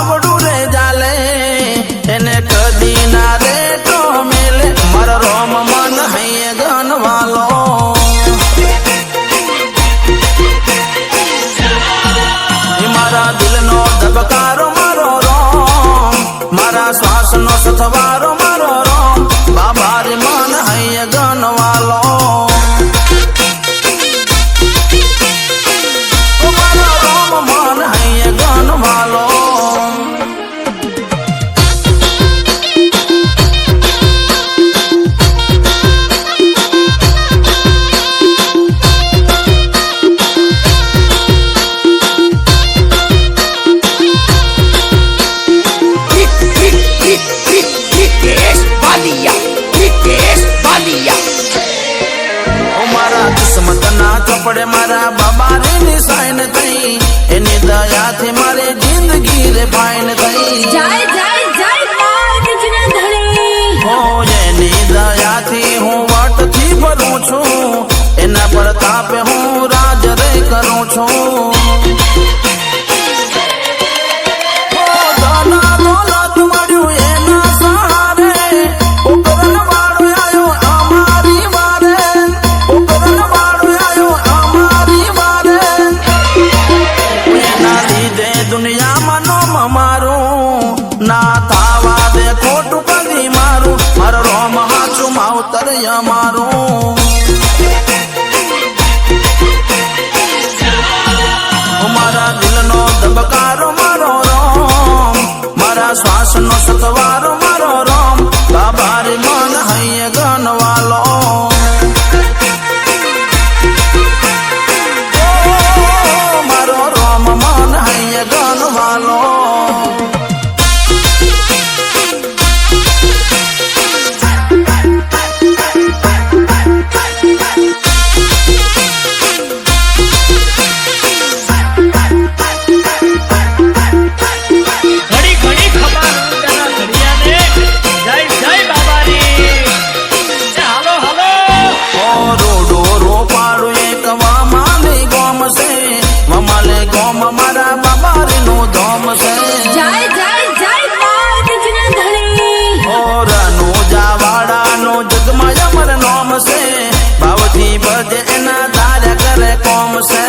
बावड़ू रे जाले एने कदी ना रे तो मेले मारा रोम मन है गन वालो मारा दिल नो धबकारो मारो रोम मारा श्वास नो सथवारो मारो रोम बाबा रे मन है गन वालो मारा रोम मन है गन वालो किस्मत ना चौपड़े मारा बाबा रे निशान थई एनी दया थी मारे जिंदगी रे फाइन थई जय जय जय मार्ग जना धरे हो एनी दया थी हूँ वाट थी भरू छू एना प्रताप हूँ राज रे करूँ छू दुनिया मनो मारू ना थावा दे खोटू कदी मारू मारो रोम हाचू माउतर मारू मारा दिल नो दबकारो मारो रोम मारा श्वास नो सतवारो मारो रोम बाबा रे मन है गन वालो मारो रोम मन है गन वालो मारा बाबा रे नो धोम से जय जय जय मार्ग जना धरे और नो जावाड़ा नो जगमाया मर नोम से भावती बजे एना दार्या करे कोम से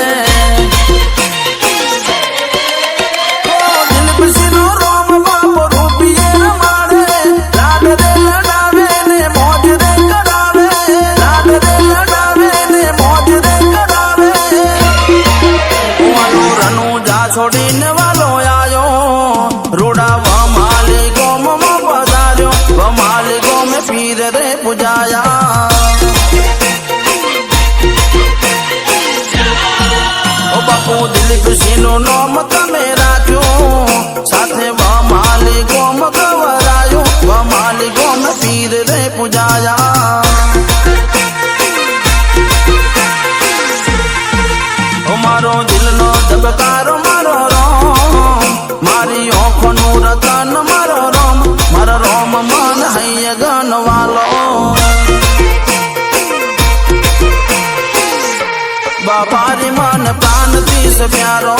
दिल बिसनो रोम बाबो रूपिये रमाड़े लाड रे लड़ावे ने मौज रे करावे लाड रे लड़ावे ने मौज रे करावे रनु जा छोड़ीने वालो आयो रोड़ा वमाली गोम में पधार्यो वमाली गोम पीर रे पुजाया ओ बापू दिल खुशी नो नोम तमे राख्यो साथे वमाली गोम गवरायो वमाली गोम पीर रे पुजाया मारो दिल नो दबकारो मारो रोम मारी आँखों नो रतन मारो रोम मारो रोम मन है गन वालो बाबा रे मन प्राण तीस प्यारो